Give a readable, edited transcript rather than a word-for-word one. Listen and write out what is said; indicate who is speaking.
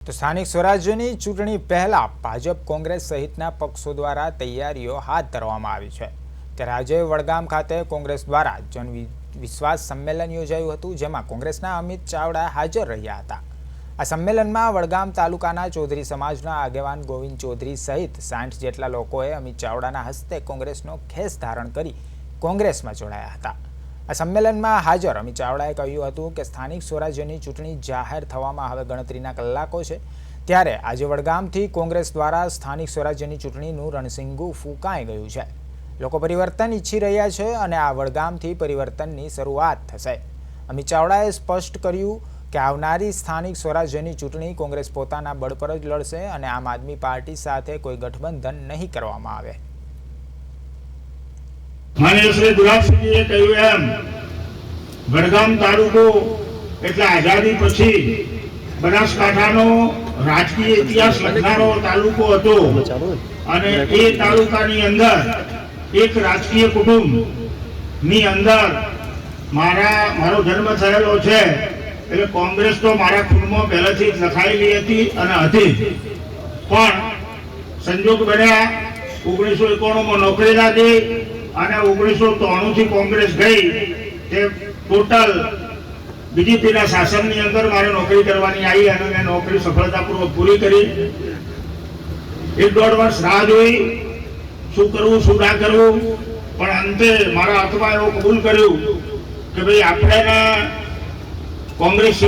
Speaker 1: તો સ્થાનિક સ્વરાજ્યની ચૂંટણી પહેલા ભાજપ કોંગ્રેસ સહિતના પક્ષો દ્વારા તૈયારીઓ હાથ ધરવામાં આવી છે। ત્યારે આજે વડગામ ખાતે કોંગ્રેસ દ્વારા જન વિશ્વાસ સંમેલન યોજાયું હતું, જેમાં કોંગ્રેસના અમિત ચાવડા હાજર રહ્યા હતા। આ સંમેલનમાં વડગામ તાલુકાના ચૌધરી સમાજના આગેવાન ગોવિંદ ચૌધરી સહિત 60 જેટલા લોકોએ અમિત ચાવડાના હસ્તે કોંગ્રેસનો ખેસ ધારણ કરી કોંગ્રેસમાં જોડાયા હતા। આ સંમેલનમાં હાજર અમિત ચાવડાએ કહ્યું હતું કે સ્થાનિક સ્વરાજ્યની ચૂંટણી જાહેર થવામાં હવે ગણતરીના કલાકો છે, ત્યારે આજે વડગામથી કોંગ્રેસ દ્વારા સ્થાનિક સ્વરાજ્યની ચૂંટણીનું રણસિંગું ફૂંકાઈ ગયું છે। લોકો પરિવર્તન ઈચ્છી રહ્યા છે અને આ વડગામથી પરિવર્તનની શરૂઆત થશે। અમિત ચાવડાએ સ્પષ્ટ કર્યું કે આવનારી સ્થાનિક સ્વરાજ્યની ચૂંટણી કોંગ્રેસ પોતાના બળ પર જ લડશે અને આમ આદમી પાર્ટી સાથે કોઈ ગઠબંધન નહીં કરવામાં આવે।
Speaker 2: માનનીય શ્રી ગુલાબસિંહજીએ કહ્યું એમ વડગામ તાલુકો એટલે આઝાદી પછી બનાસકાંઠાનો રાજકીય ઇતિહાસ લખનારો તાલુકો હતો અને એ તાલુકાની અંદર એક રાજકીય કુટુંબની અંદર મારો જન્મ થયેલો છે, એટલે કોંગ્રેસ તો મારા ખૂનમાં પહેલેથી જ લખાયેલી હતી અને હતી, પણ સંજોગ બન્યા 1991માં નોકરી લાગી અને 1993 થી કોંગ્રેસ ગઈ તે ટોટલ બીજેપીના શાસનની અંદર મારે નોકરી કરવાની આવી અને મેં નોકરી સફળતાપૂર્વક પૂરી કરી। 1.5 વર્ષ રાહ જોઈ શું કરવું શું ના કરવું, પણ અંતે મારા હાથમાં એવું કબૂલ કર્યું કે ભાઈ આપણે કોંગ્રેસ